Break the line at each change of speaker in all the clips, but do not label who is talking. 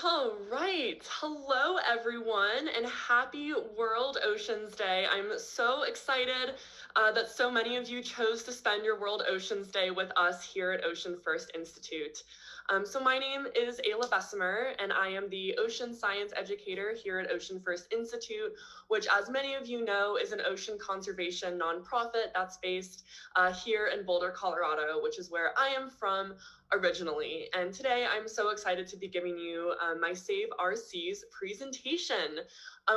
All right. Hello, everyone, and happy World Oceans Day. I'm so excited that so many of you chose to spend your World Oceans Day with us here at Ocean First Institute. So my name is Ayla Bessemer, and I am the Ocean Science Educator here at Ocean First Institute, which, as many of you know, is an ocean conservation nonprofit that's based here in Boulder, Colorado, which is where I am from originally. And today I'm so excited to be giving you my Save Our Seas presentation,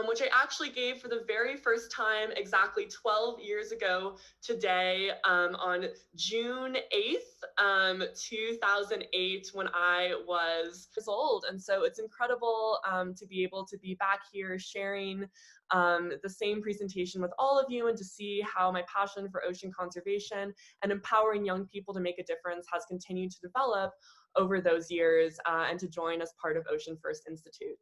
which I actually gave for the very first time exactly 12 years ago today, on June 8th, 2008, when I was years old. And so it's incredible to be able to be back here sharing the same presentation with all of you, and to see how my passion for ocean conservation and empowering young people to make a difference has continued to develop over those years, and to join as part of Ocean First Institute.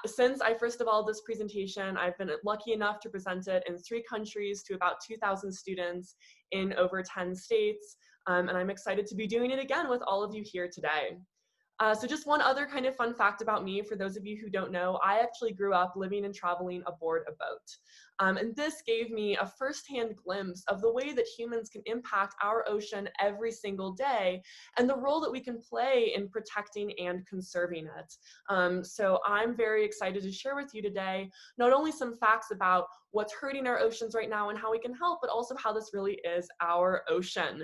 Since I first developed this presentation, I've been lucky enough to present it in 3 countries to about 2,000 students in over 10 states, and I'm excited to be doing it again with all of you here today. So just one other kind of fun fact about me, for those of you who don't know, I actually grew up living and traveling aboard a boat. And this gave me a firsthand glimpse of the way that humans can impact our ocean every single day, and the role that we can play in protecting and conserving it. So I'm very excited to share with you today not only some facts about what's hurting our oceans right now and how we can help, but also how this really is our ocean.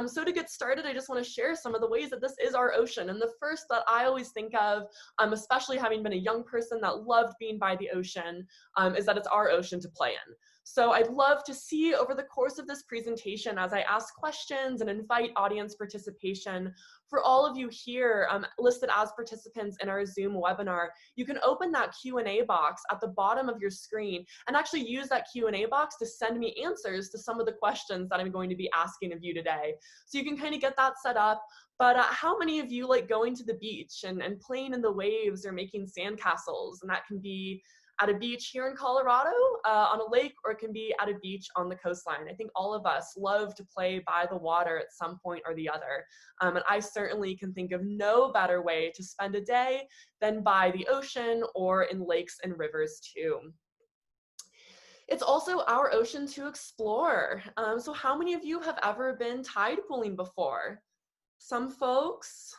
So to get started, I just want to share some of the ways that this is our ocean. And the first that I always think of, especially having been a young person that loved being by the ocean, is that it's our ocean to play in. So I'd love to see over the course of this presentation, as I ask questions and invite audience participation, for all of you here listed as participants in our Zoom webinar, you can open that Q&A box at the bottom of your screen and actually use that Q&A box to send me answers to some of the questions that I'm going to be asking of you today. So you can kind of get that set up. But how many of you like going to the beach and playing in the waves or making sandcastles? And that can be at a beach here in Colorado, on a lake, or it can be at a beach on the coastline. I think all of us love to play by the water at some point or the other. And I certainly can think of no better way to spend a day than by the ocean or in lakes and rivers too. It's also our ocean to explore. So how many of you have ever been tide pooling before? Some folks.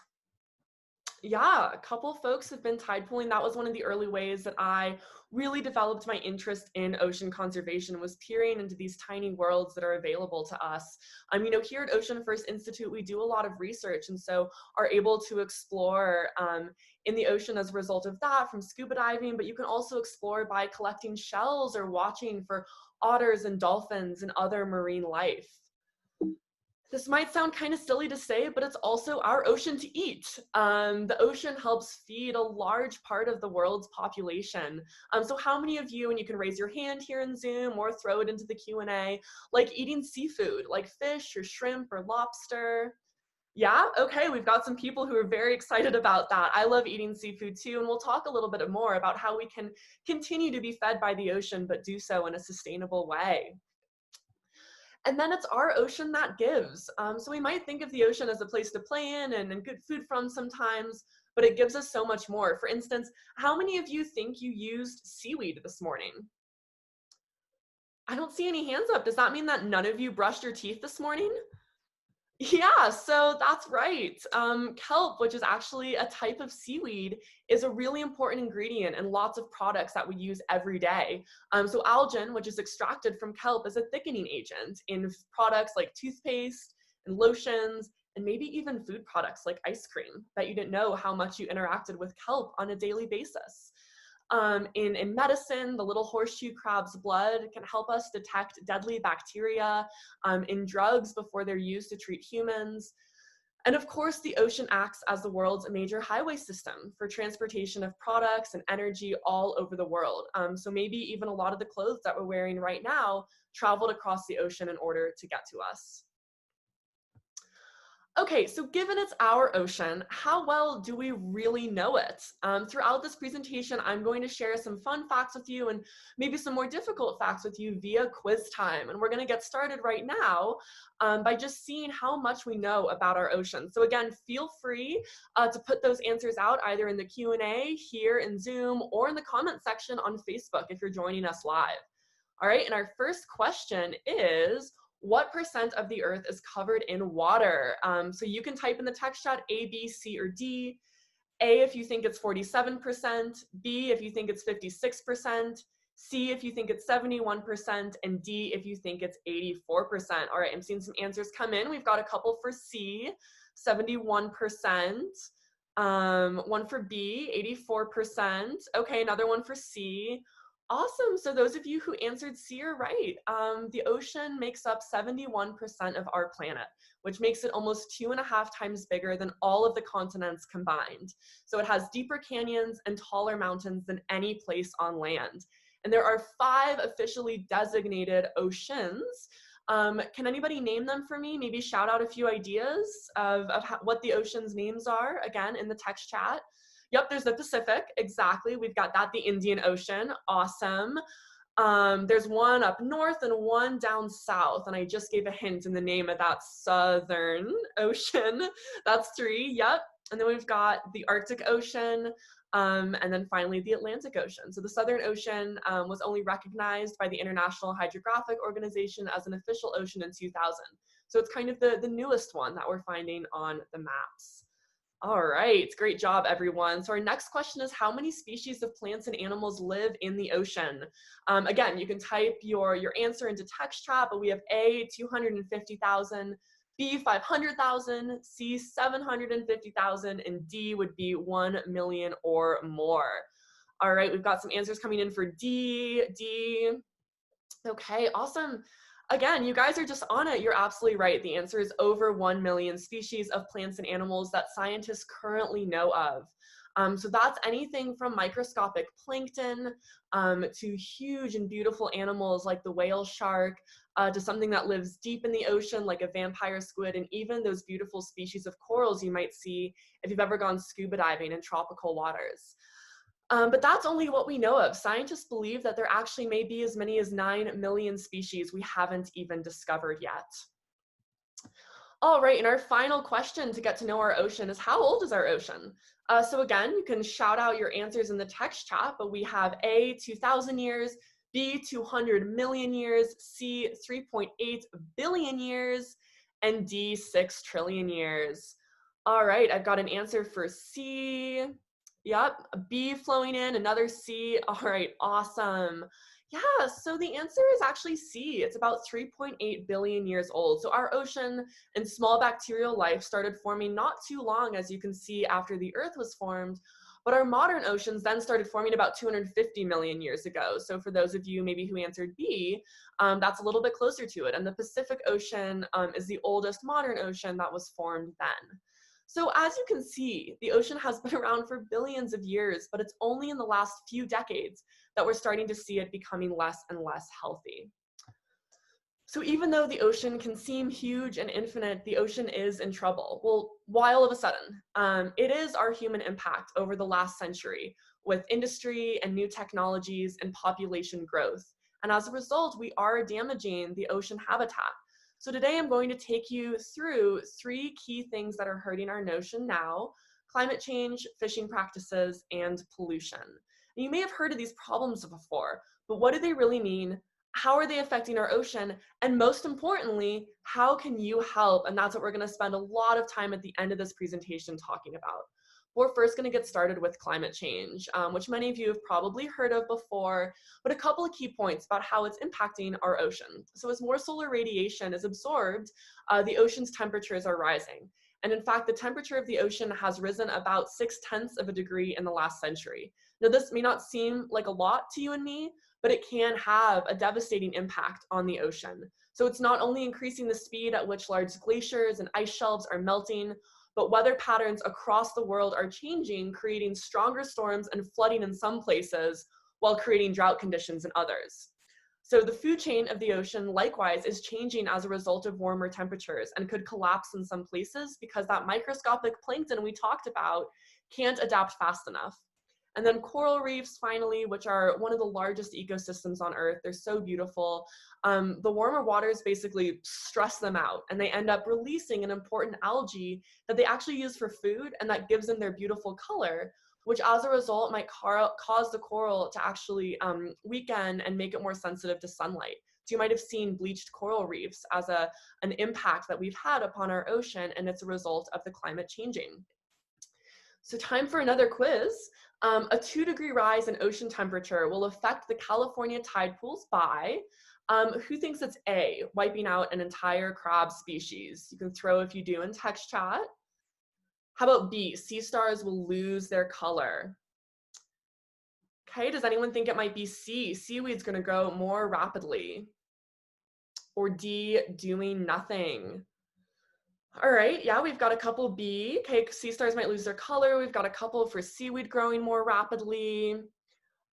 Yeah, a couple folks have been tide pooling. That was one of the early ways that I really developed my interest in ocean conservation, was peering into these tiny worlds that are available to us. Here at Ocean First Institute, we do a lot of research, and so are able to explore in the ocean as a result of that, from scuba diving, but you can also explore by collecting shells or watching for otters and dolphins and other marine life. This might sound kind of silly to say, but it's also our ocean to eat. The ocean helps feed a large part of the world's population. So how many of you, and you can raise your hand here in Zoom or throw it into the Q&A, like eating seafood, like fish or shrimp or lobster? Yeah, okay, we've got some people who are very excited about that. I love eating seafood too, and we'll talk a little bit more about how we can continue to be fed by the ocean, but do so in a sustainable way. And then it's our ocean that gives. So we might think of the ocean as a place to play in and good food from sometimes, but it gives us so much more. For instance, how many of you think you used seaweed this morning? I don't see any hands up. Does that mean that none of you brushed your teeth this morning? Yeah, so that's right. Kelp, which is actually a type of seaweed, is a really important ingredient in lots of products that we use every day. So algin, which is extracted from kelp, is a thickening agent in products like toothpaste and lotions, and maybe even food products like ice cream, that you didn't know how much you interacted with kelp on a daily basis. In medicine, the little horseshoe crab's blood can help us detect deadly bacteria in drugs before they're used to treat humans. And of course, the ocean acts as the world's major highway system for transportation of products and energy all over the world. So maybe even a lot of the clothes that we're wearing right now traveled across the ocean in order to get to us. Okay, so given it's our ocean, how well do we really know it? Throughout this presentation, I'm going to share some fun facts with you and maybe some more difficult facts with you via quiz time. And we're going to get started right now by just seeing how much we know about our ocean. So again, feel free to put those answers out either in the Q&A here in Zoom or in the comment section on Facebook if you're joining us live. All right, and our first question is, what percent of the earth is covered in water? So you can type in the text chat A, B, C, or D. A if you think it's 47%, B if you think it's 56%, C if you think it's 71%, and D if you think it's 84%. All right, I'm seeing some answers come in. We've got a couple for C, 71%. One for B, 84%. Okay, another one for C. Awesome. So those of you who answered C are right. The ocean makes up 71% of our planet, which makes it almost 2.5 times bigger than all of the continents combined. So it has deeper canyons and taller mountains than any place on land. And there are 5 officially designated oceans. Can anybody name them for me? Maybe shout out a few ideas of what the oceans' names are, again, in the text chat. Yep, there's the Pacific, exactly. We've got that, the Indian Ocean, awesome. There's one up north and one down south, and I just gave a hint in the name of that Southern Ocean. That's 3, yep. And then we've got the Arctic Ocean, and then finally the Atlantic Ocean. So the Southern Ocean was only recognized by the International Hydrographic Organization as an official ocean in 2000. So it's kind of the newest one that we're finding on the maps. All right, great job, everyone. So our next question is, how many species of plants and animals live in the ocean? Again, you can type your answer into text chat, but we have A, 250,000, B, 500,000, C, 750,000, and D would be 1 million or more. All right, we've got some answers coming in for D. Okay, awesome. Again, you guys are just on it. You're absolutely right. The answer is over 1 million species of plants and animals that scientists currently know of. So that's anything from microscopic plankton to huge and beautiful animals like the whale shark, to something that lives deep in the ocean like a vampire squid, and even those beautiful species of corals you might see if you've ever gone scuba diving in tropical waters. But that's only what we know of. Scientists believe that there actually may be as many as 9 million species we haven't even discovered yet. All right, and our final question to get to know our ocean is, how old is our ocean? So again, you can shout out your answers in the text chat, but we have A, 2,000 years, B, 200 million years, C, 3.8 billion years, and D, 6 trillion years. All right, I've got an answer for C. Yep, a B flowing in, another C. All right, awesome. Yeah, so the answer is actually C. It's about 3.8 billion years old. So our ocean and small bacterial life started forming not too long, as you can see, after the Earth was formed. But our modern oceans then started forming about 250 million years ago. So for those of you maybe who answered B, that's a little bit closer to it. And the Pacific Ocean is the oldest modern ocean that was formed then. So as you can see, the ocean has been around for billions of years, but it's only in the last few decades that we're starting to see it becoming less and less healthy. So even though the ocean can seem huge and infinite, the ocean is in trouble. Well, why all of a sudden? It is our human impact over the last century with industry and new technologies and population growth. And as a result, we are damaging the ocean habitat. So today I'm going to take you through 3 key things that are hurting our ocean now: climate change, fishing practices, and pollution. And you may have heard of these problems before, but what do they really mean? How are they affecting our ocean? And most importantly, how can you help? And that's what we're going to spend a lot of time at the end of this presentation talking about. We're first going to get started with climate change, which many of you have probably heard of before, but a couple of key points about how it's impacting our ocean. So as more solar radiation is absorbed, the ocean's temperatures are rising. And in fact, the temperature of the ocean has risen about 0.6 of a degree in the last century. Now, this may not seem like a lot to you and me, but it can have a devastating impact on the ocean. So it's not only increasing the speed at which large glaciers and ice shelves are melting, but weather patterns across the world are changing, creating stronger storms and flooding in some places while creating drought conditions in others. So the food chain of the ocean, likewise, is changing as a result of warmer temperatures and could collapse in some places because that microscopic plankton we talked about can't adapt fast enough. And then coral reefs, finally, which are one of the largest ecosystems on Earth. They're so beautiful. The warmer waters basically stress them out, and they end up releasing an important algae that they actually use for food, and that gives them their beautiful color, which as a result might cause the coral to actually weaken and make it more sensitive to sunlight. So you might have seen bleached coral reefs as an impact that we've had upon our ocean, and it's a result of the climate changing. So time for another quiz. A 2-degree rise in ocean temperature will affect the California tide pools by, who thinks it's A, wiping out an entire crab species? You can throw if you do in text chat. How about B, sea stars will lose their color? Okay, does anyone think it might be C, seaweed's gonna grow more rapidly? Or D, doing nothing? All right, yeah, we've got a couple B. Okay, sea stars might lose their color. We've got a couple for seaweed growing more rapidly.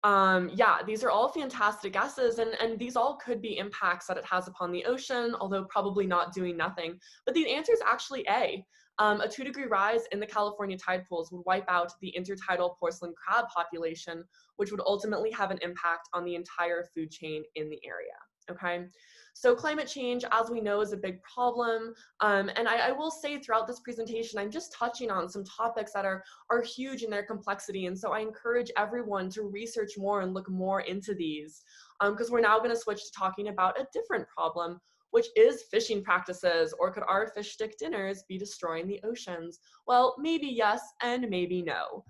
Yeah, these are all fantastic guesses, and these all could be impacts that it has upon the ocean, although probably not doing nothing. But the answer is actually A. A 2-degree rise in the California tide pools would wipe out the intertidal porcelain crab population, which would ultimately have an impact on the entire food chain in the area, okay? So climate change, as we know, is a big problem. And I will say throughout this presentation, I'm just touching on some topics that are huge in their complexity. And so I encourage everyone to research more and look more into these, because we're now going to switch to talking about a different problem, which is fishing practices. Or could our fish stick dinners be destroying the oceans? Well, maybe yes and maybe no.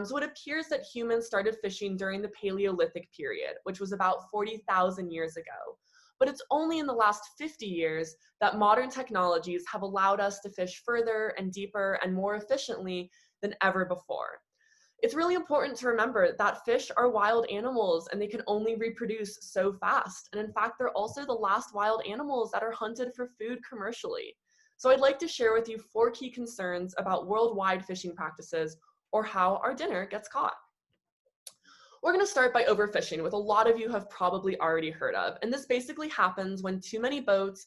So it appears that humans started fishing during the Paleolithic period, which was about 40,000 years ago. But it's only in the last 50 years that modern technologies have allowed us to fish further and deeper and more efficiently than ever before. It's really important to remember that fish are wild animals and they can only reproduce so fast. And in fact, they're also the last wild animals that are hunted for food commercially. So I'd like to share with you 4 key concerns about worldwide fishing practices, or how our dinner gets caught. We're going to start by overfishing, which a lot of you have probably already heard of. And this basically happens when too many boats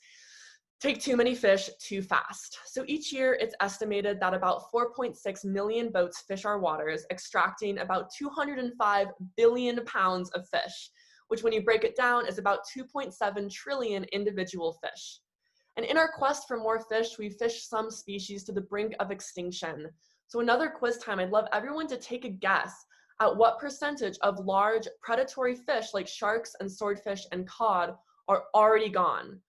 take too many fish too fast. So each year, it's estimated that about 4.6 million boats fish our waters, extracting about 205 billion pounds of fish, which when you break it down is about 2.7 trillion individual fish. And in our quest for more fish, we fish some species to the brink of extinction. So another quiz time, I'd love everyone to take a guess at what percentage of large predatory fish like sharks and swordfish and cod are already gone.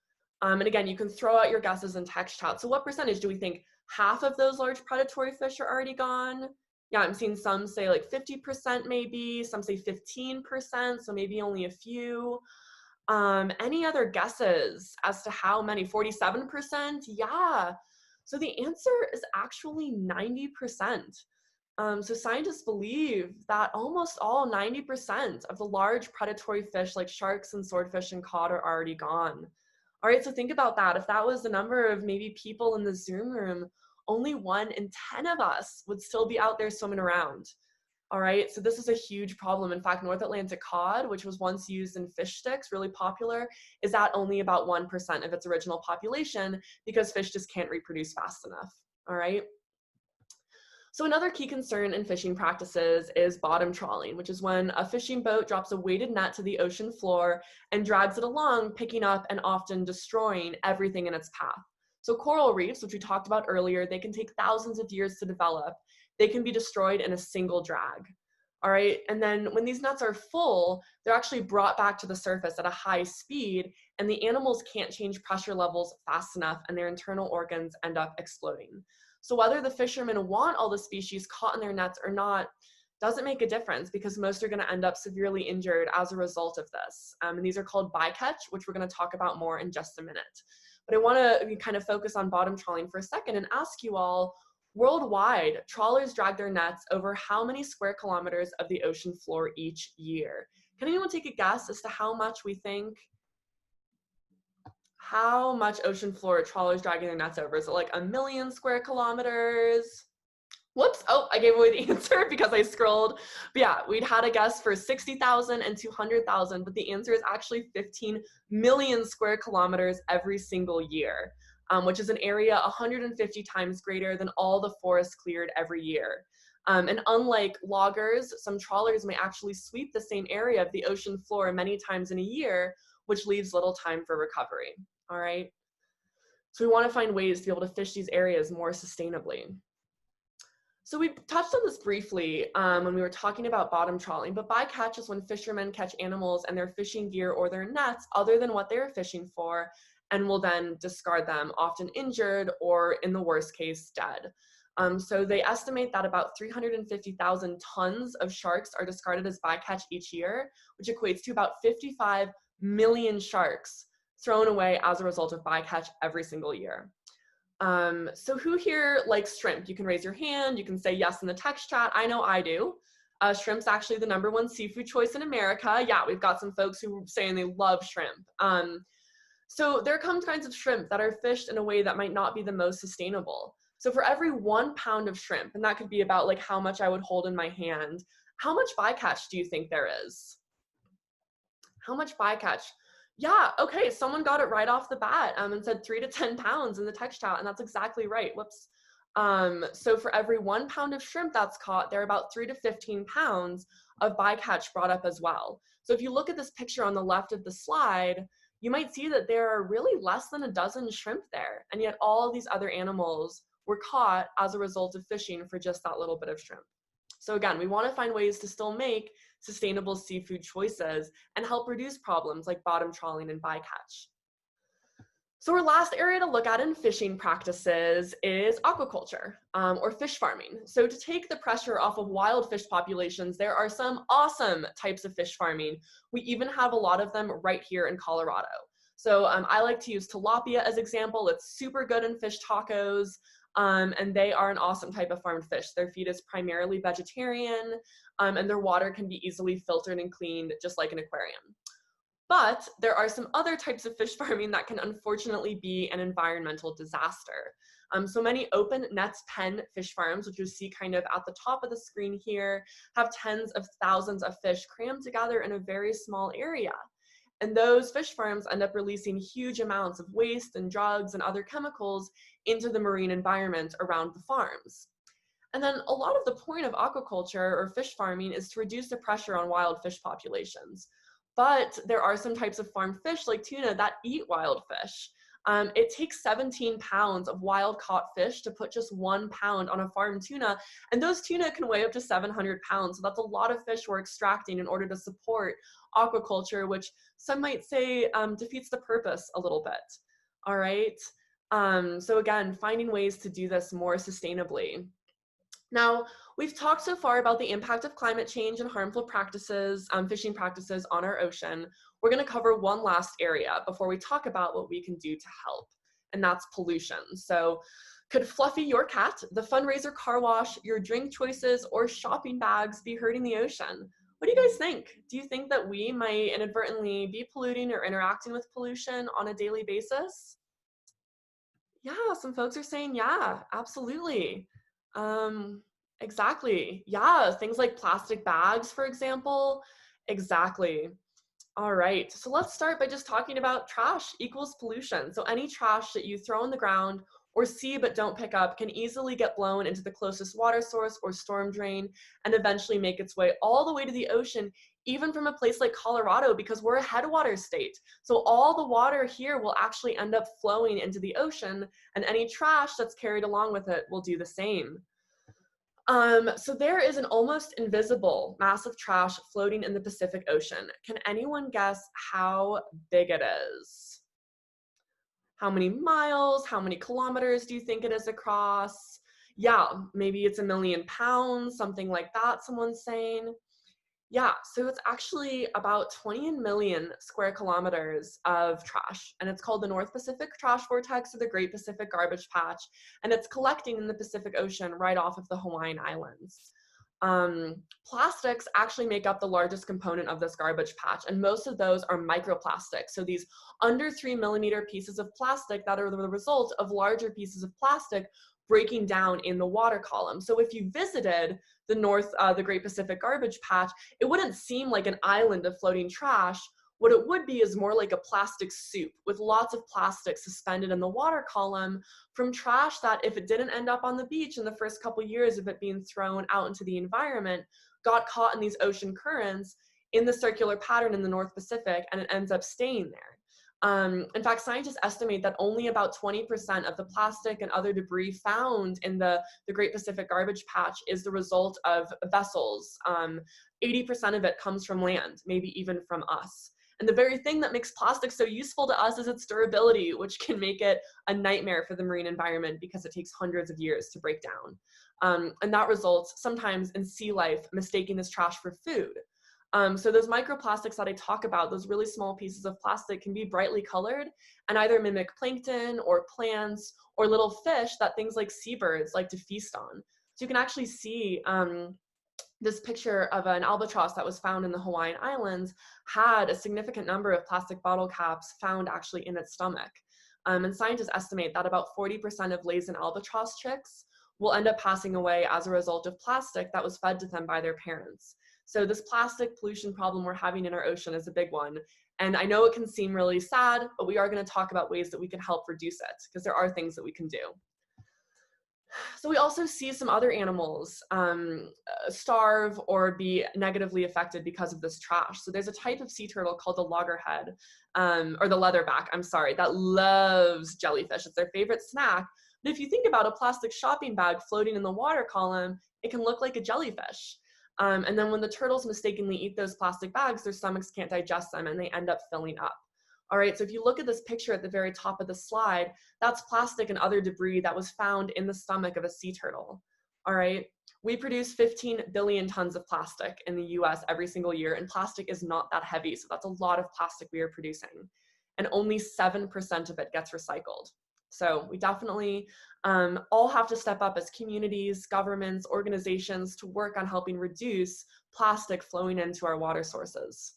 And again, you can throw out your guesses in text chat. So what percentage do we think half of those large predatory fish are already gone? Yeah, I'm seeing some say like 50% maybe, some say 15%, so maybe only a few. Any other guesses as to how many? 47%? Yeah. So the answer is actually 90%. So scientists believe that almost all 90% of the large predatory fish like sharks and swordfish and cod are already gone. All right, so think about that. If that was the number of maybe people in the Zoom room, only 1 in 10 of us would still be out there swimming around. All right, so this is a huge problem. In fact, North Atlantic cod, which was once used in fish sticks, really popular, is at only about 1% of its original population because fish just can't reproduce fast enough. All right. So another key concern in fishing practices is bottom trawling, which is when a fishing boat drops a weighted net to the ocean floor and drags it along, picking up and often destroying everything in its path. So coral reefs, which we talked about earlier, they can take thousands of years to develop. They can be destroyed in a single drag. All right, and then when these nets are full, they're actually brought back to the surface at a high speed, and the animals can't change pressure levels fast enough, and their internal organs end up exploding. So whether the fishermen want all the species caught in their nets or not doesn't make a difference, because most are going to end up severely injured as a result of this. And these are called bycatch, which we're going to talk about more in just a minute. But I want to kind of focus on bottom trawling for a second and ask you all, worldwide, trawlers drag their nets over how many square kilometers of the ocean floor each year? Can anyone take a guess as to how much we think? How much ocean floor are trawlers dragging their nets over? Is it like 1 million square kilometers? Whoops, oh, I gave away the answer because I scrolled. But yeah, we'd had a guess for 60,000 and 200,000, but the answer is actually 15 million square kilometers every single year, which is an area 150 times greater than all the forests cleared every year. And unlike loggers, some trawlers may actually sweep the same area of the ocean floor many times in a year, which leaves little time for recovery, all right? So we want to find ways to be able to fish these areas more sustainably. So we touched on this briefly when we were talking about bottom trawling, but bycatch is when fishermen catch animals and their fishing gear or their nets other than what they're fishing for, and will then discard them, often injured or in the worst case, dead. So they estimate that about 350,000 tons of sharks are discarded as bycatch each year, which equates to about 55 million sharks thrown away as a result of bycatch every single year. So who here likes shrimp? You can raise your hand, you can say yes in the text chat. I know I do. Shrimp's actually the #1 seafood choice in America. Yeah, we've got some folks who are saying they love shrimp. So there come kinds of shrimp that are fished in a way that might not be the most sustainable. So for every 1 pound of shrimp, and that could be about like how much I would hold in my hand, how much bycatch do you think there is? How much bycatch? Yeah, okay, someone got it right off the bat and said 3 to 10 pounds in the text chat, and that's exactly right. Whoops. So for every 1 pound of shrimp that's caught, there are about 3 to 15 pounds of bycatch brought up as well. So if you look at this picture on the left of the slide, you might see that there are really less than a dozen shrimp there, and yet all these other animals were caught as a result of fishing for just that little bit of shrimp. So again, we want to find ways to still make sustainable seafood choices and help reduce problems like bottom trawling and bycatch. So our last area to look at in fishing practices is aquaculture, or fish farming. So to take the pressure off of wild fish populations, there are some awesome types of fish farming. We even have a lot of them right here in Colorado. So I like to use tilapia as example. It's super good in fish tacos. And they are an awesome type of farmed fish. Their feed is primarily vegetarian, and their water can be easily filtered and cleaned just like an aquarium. But there are some other types of fish farming that can unfortunately be an environmental disaster. So many open nets pen fish farms, which you see kind of at the top of the screen here, have tens of thousands of fish crammed together in a very small area. And those fish farms end up releasing huge amounts of waste and drugs and other chemicals into the marine environment around the farms. And then a lot of the point of aquaculture or fish farming is to reduce the pressure on wild fish populations. But there are some types of farmed fish like tuna that eat wild fish. It takes 17 pounds of wild caught fish to put just 1 pound on a farmed tuna, and those tuna can weigh up to 700 pounds. So that's a lot of fish we're extracting in order to support aquaculture, which some might say defeats the purpose a little bit. All right. So again, finding ways to do this more sustainably. Now, we've talked so far about the impact of climate change and harmful practices, fishing practices on our ocean. We're going to cover one last area before we talk about what we can do to help, and that's pollution. So could Fluffy your cat, the fundraiser car wash, your drink choices, or shopping bags be hurting the ocean? What do you guys think? Do you think that we might inadvertently be polluting or interacting with pollution on a daily basis? Yeah, some folks are saying, yeah, absolutely. Exactly. Yeah, things like plastic bags, for example. Exactly. All right, so let's start by just talking about trash equals pollution. So any trash that you throw on the ground or see but don't pick up can easily get blown into the closest water source or storm drain and eventually make its way all the way to the ocean, even from a place like Colorado, because we're a headwater state. So all the water here will actually end up flowing into the ocean, and any trash that's carried along with it will do the same. So there is an almost invisible mass of trash floating in the Pacific Ocean. Can anyone guess how big it is? How many miles, how many kilometers do you think it is across? Yeah, maybe it's 1,000,000 pounds, something like that, someone's saying. Yeah, so it's actually about 20 million square kilometers of trash, and it's called the North Pacific Trash Vortex or the Great Pacific Garbage Patch, and it's collecting in the Pacific Ocean right off of the Hawaiian Islands. Plastics actually make up the largest component of this garbage patch, and most of those are microplastics. So these under 3 millimeter pieces of plastic that are the result of larger pieces of plastic breaking down in the water column. So if you visited the Great Pacific Garbage Patch, it wouldn't seem like an island of floating trash. What it would be is more like a plastic soup with lots of plastic suspended in the water column from trash that, if it didn't end up on the beach in the first couple years of it being thrown out into the environment, got caught in these ocean currents in the circular pattern in the North Pacific, and it ends up staying there. In fact, scientists estimate that only about 20% of the plastic and other debris found in the Great Pacific Garbage Patch is the result of vessels. 80% of it comes from land, maybe even from us. And the very thing that makes plastic so useful to us is its durability, which can make it a nightmare for the marine environment because it takes hundreds of years to break down. And that results sometimes in sea life mistaking this trash for food. So those microplastics that I talk about, those really small pieces of plastic, can be brightly colored and either mimic plankton or plants or little fish that things like seabirds like to feast on. So you can actually see this picture of an albatross that was found in the Hawaiian Islands had a significant number of plastic bottle caps found actually in its stomach. And scientists estimate that about 40% of Laysan albatross chicks will end up passing away as a result of plastic that was fed to them by their parents. So this plastic pollution problem we're having in our ocean is a big one. And I know it can seem really sad, but we are going to talk about ways that we can help reduce it, because there are things that we can do. So we also see some other animals starve or be negatively affected because of this trash. So there's a type of sea turtle called the loggerhead, or the leatherback, I'm sorry, that loves jellyfish. It's their favorite snack. But if you think about a plastic shopping bag floating in the water column, it can look like a jellyfish. And then when the turtles mistakenly eat those plastic bags, their stomachs can't digest them and they end up filling up. All right, so if you look at this picture at the very top of the slide, that's plastic and other debris that was found in the stomach of a sea turtle. All right, we produce 15 billion tons of plastic in the US every single year, and plastic is not that heavy, so that's a lot of plastic we are producing. And only 7% of it gets recycled. So we definitely all have to step up as communities, governments, organizations to work on helping reduce plastic flowing into our water sources.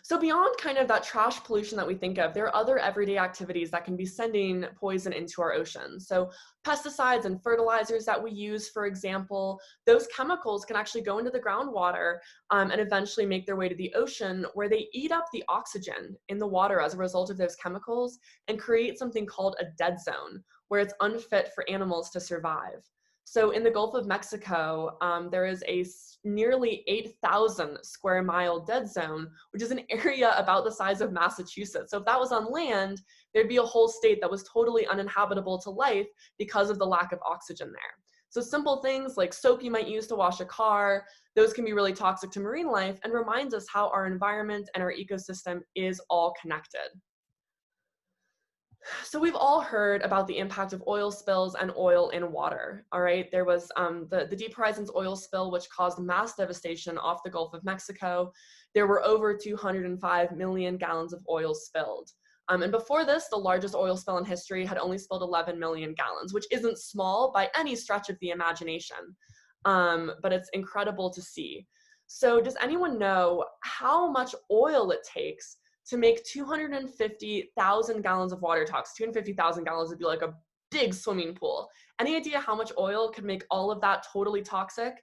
So beyond kind of that trash pollution that we think of, there are other everyday activities that can be sending poison into our oceans. So pesticides and fertilizers that we use, for example, those chemicals can actually go into the groundwater and eventually make their way to the ocean, where they eat up the oxygen in the water as a result of those chemicals and create something called a dead zone, where it's unfit for animals to survive. So in the Gulf of Mexico, there is a nearly 8,000 square mile dead zone, which is an area about the size of Massachusetts. So if that was on land, there'd be a whole state that was totally uninhabitable to life because of the lack of oxygen there. So simple things like soap you might use to wash a car, those can be really toxic to marine life and reminds us how our environment and our ecosystem is all connected. So we've all heard about the impact of oil spills and oil in water, all right? There was the Deep Horizons oil spill, which caused mass devastation off the Gulf of Mexico. There were over 205 million gallons of oil spilled. And before this, the largest oil spill in history had only spilled 11 million gallons, which isn't small by any stretch of the imagination, but it's incredible to see. So does anyone know how much oil it takes to make 250,000 gallons of water tox? 250,000 gallons would be like a big swimming pool. Any idea how much oil could make all of that totally toxic?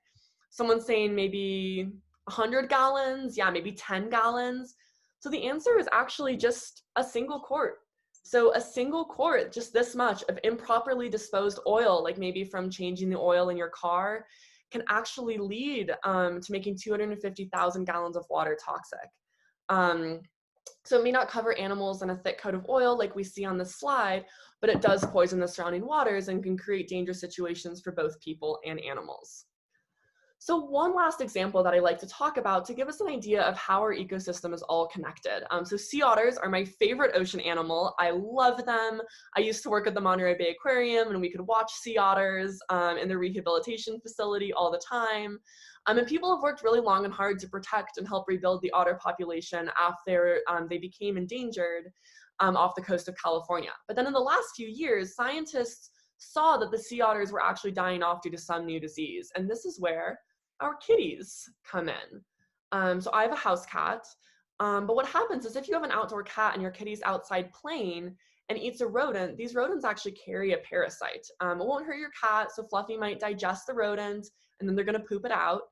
Someone's saying maybe 100 gallons, yeah, maybe 10 gallons. So the answer is actually just a single quart. So a single quart, just this much of improperly disposed oil, like maybe from changing the oil in your car, can actually lead to making 250,000 gallons of water toxic. So it may not cover animals in a thick coat of oil like we see on this slide, but it does poison the surrounding waters and can create dangerous situations for both people and animals. So one last example that I like to talk about to give us an idea of how our ecosystem is all connected. So sea otters are my favorite ocean animal. I love them. I used to work at the Monterey Bay Aquarium and we could watch sea otters in the rehabilitation facility all the time. And people have worked really long and hard to protect and help rebuild the otter population after they became endangered off the coast of California. But then in the last few years, scientists saw that the sea otters were actually dying off due to some new disease. And this is where our kitties come in. So I have a house cat, but what happens is if you have an outdoor cat and your kitty's outside playing and eats a rodent, these rodents actually carry a parasite. It won't hurt your cat, so Fluffy might digest the rodent, and then they're gonna poop it out.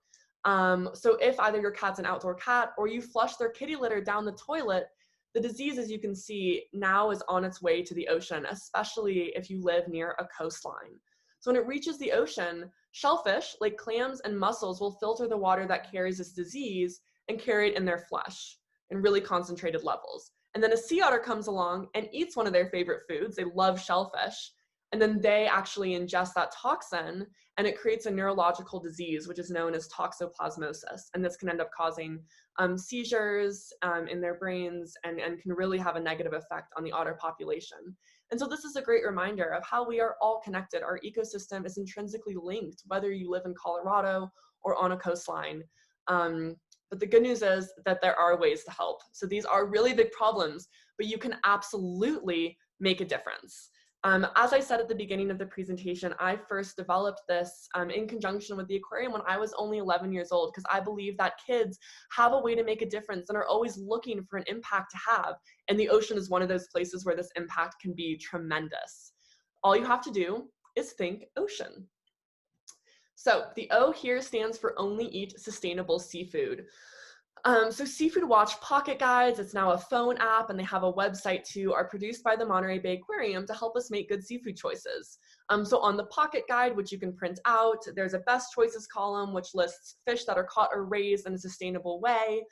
So if either your cat's an outdoor cat or you flush their kitty litter down the toilet, the disease, as you can see, now is on its way to the ocean, especially if you live near a coastline. So when it reaches the ocean, shellfish, like clams and mussels, will filter the water that carries this disease and carry it in their flesh in really concentrated levels. And then a sea otter comes along and eats one of their favorite foods. They love shellfish. And then they actually ingest that toxin, and it creates a neurological disease, which is known as toxoplasmosis. And this can end up causing seizures in their brains, and can really have a negative effect on the otter population. And so this is a great reminder of how we are all connected. Our ecosystem is intrinsically linked, whether you live in Colorado or on a coastline. But the good news is that there are ways to help. So these are really big problems, but you can absolutely make a difference. As I said at the beginning of the presentation, I first developed this in conjunction with the aquarium when I was only 11 years old, because I believe that kids have a way to make a difference and are always looking for an impact to have. And the ocean is one of those places where this impact can be tremendous. All you have to do is think ocean. So the O here stands for Only Eat Sustainable Seafood. So Seafood Watch pocket guides, it's now a phone app, and they have a website too, are produced by the Monterey Bay Aquarium to help us make good seafood choices. So on the pocket guide, which you can print out, there's a best choices column, which lists fish that are caught or raised in a sustainable way.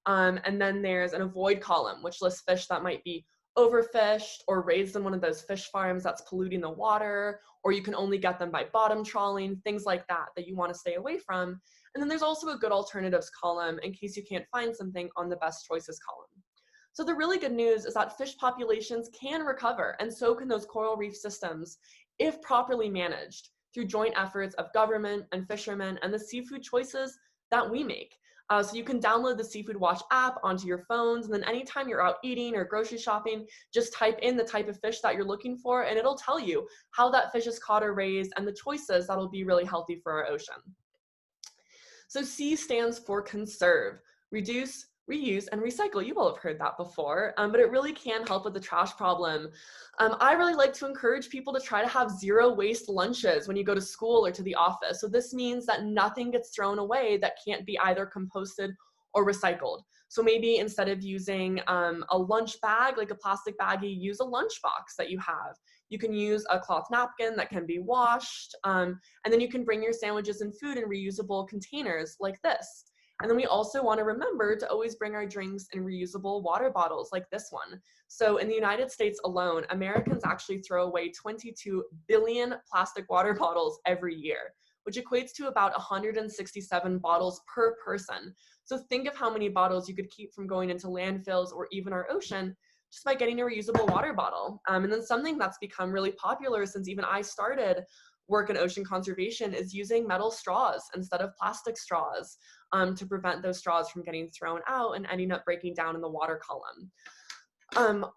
And then there's an avoid column, which lists fish that might be overfished or raised in one of those fish farms that's polluting the water, or you can only get them by bottom trawling, things like that you want to stay away from. And then there's also a good alternatives column in case you can't find something on the best choices column. So the really good news is that fish populations can recover, and so can those coral reef systems if properly managed through joint efforts of government and fishermen and the seafood choices that we make. So you can download the Seafood Watch app onto your phones, and then anytime you're out eating or grocery shopping, just type in the type of fish that you're looking for, and it'll tell you how that fish is caught or raised and the choices that'll be really healthy for our ocean. So C stands for conserve, reduce, reuse, and recycle. You all have heard that before, but it really can help with the trash problem. I really like to encourage people to try to have zero waste lunches when you go to school or to the office. So this means that nothing gets thrown away that can't be either composted or recycled. So maybe instead of using a lunch bag, like a plastic baggie, use a lunch box that you have. You can use a cloth napkin that can be washed, and then you can bring your sandwiches and food in reusable containers like this. And then we also want to remember to always bring our drinks in reusable water bottles like this one. So in the United States alone, Americans actually throw away 22 billion plastic water bottles every year, which equates to about 167 bottles per person. So think of how many bottles you could keep from going into landfills or even our ocean just by getting a reusable water bottle. And then something that's become really popular since even I started work in ocean conservation is using metal straws instead of plastic straws to prevent those straws from getting thrown out and ending up breaking down in the water column.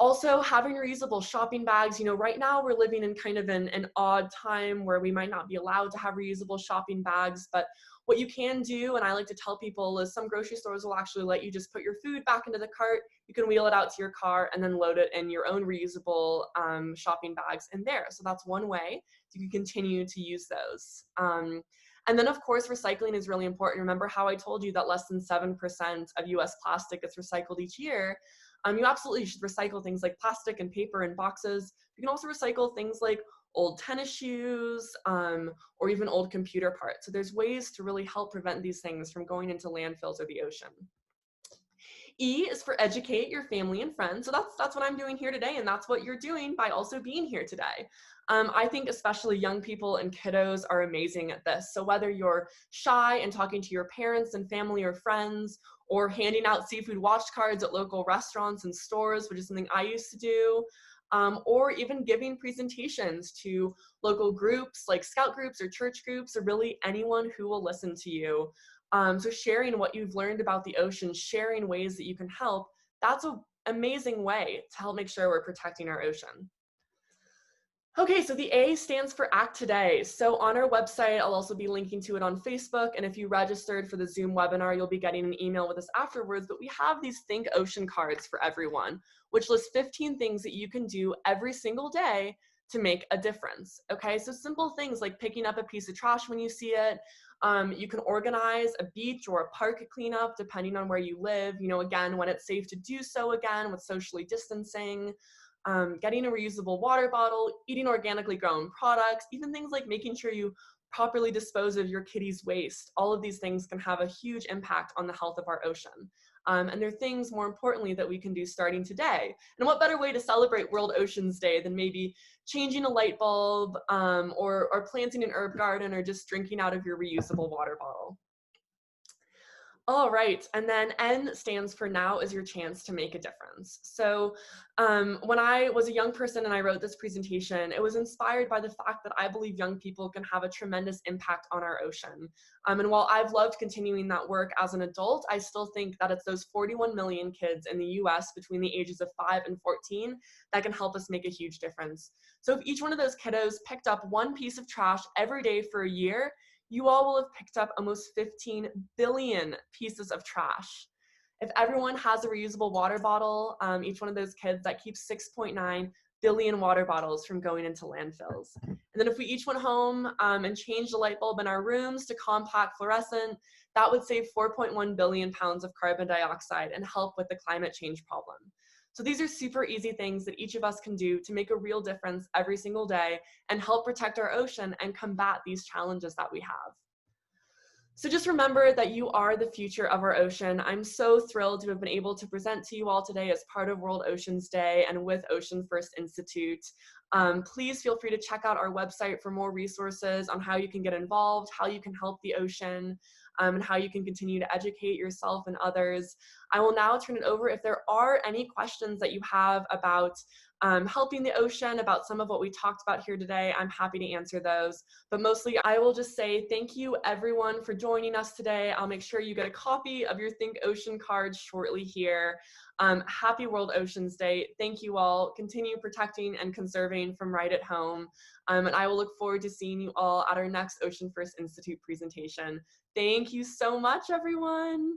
Also having reusable shopping bags. Right now we're living in kind of an odd time where we might not be allowed to have reusable shopping bags, but what you can do, and I like to tell people, is some grocery stores will actually let you just put your food back into the cart. You can wheel it out to your car and then load it in your own reusable shopping bags in there. So that's one way you can continue to use those. And then of course, recycling is really important. Remember how I told you that less than 7% of US plastic gets recycled each year? You absolutely should recycle things like plastic and paper and boxes. You can also recycle things like old tennis shoes or even old computer parts. So there's ways to really help prevent these things from going into landfills or the ocean. E is for educate your family and friends. So that's what I'm doing here today, and that's what you're doing by also being here today. I think especially young people and kiddos are amazing at this. So whether you're shy and talking to your parents and family or friends, or handing out Seafood Watch cards at local restaurants and stores, which is something I used to do, or even giving presentations to local groups like scout groups or church groups, or really anyone who will listen to you. So sharing what you've learned about the ocean, sharing ways that you can help, that's an amazing way to help make sure we're protecting our ocean. Okay, so the A stands for Act Today. So on our website, I'll also be linking to it on Facebook. And if you registered for the Zoom webinar, you'll be getting an email with us afterwards. But we have these Think Ocean cards for everyone, which lists 15 things that you can do every single day to make a difference. Okay, so simple things like picking up a piece of trash when you see it. You can organize a beach or a park cleanup depending on where you live. You know, again, when it's safe to do so again with socially distancing. Getting a reusable water bottle, eating organically grown products, even things like making sure you properly dispose of your kitty's waste. All of these things can have a huge impact on the health of our ocean. And they're things, more importantly, that we can do starting today. And what better way to celebrate World Oceans Day than maybe changing a light bulb or planting an herb garden or just drinking out of your reusable water bottle? All right, and then N stands for now is your chance to make a difference. So when I was a young person and I wrote this presentation, it was inspired by the fact that I believe young people can have a tremendous impact on our ocean. And while I've loved continuing that work as an adult, I still think that it's those 41 million kids in the US between the ages of 5 and 14 that can help us make a huge difference. So if each one of those kiddos picked up one piece of trash every day for a year, you all will have picked up almost 15 billion pieces of trash. If everyone has a reusable water bottle, each one of those kids, that keeps 6.9 billion water bottles from going into landfills. And then if we each went home and changed the light bulb in our rooms to compact fluorescent, that would save 4.1 billion pounds of carbon dioxide and help with the climate change problem. So these are super easy things that each of us can do to make a real difference every single day and help protect our ocean and combat these challenges that we have. So just remember that you are the future of our ocean. I'm so thrilled to have been able to present to you all today as part of World Oceans Day and with Ocean First Institute. Please feel free to check out our website for more resources on how you can get involved, how you can help the ocean, and how you can continue to educate yourself and others. I will now turn it over. If there are any questions that you have about helping the ocean, about some of what we talked about here today, I'm happy to answer those. But mostly, I will just say thank you, everyone, for joining us today. I'll make sure you get a copy of your Think Ocean card shortly here. Happy World Oceans Day. Thank you all. Continue protecting and conserving from right at home. And I will look forward to seeing you all at our next Ocean First Institute presentation. Thank you so much, everyone.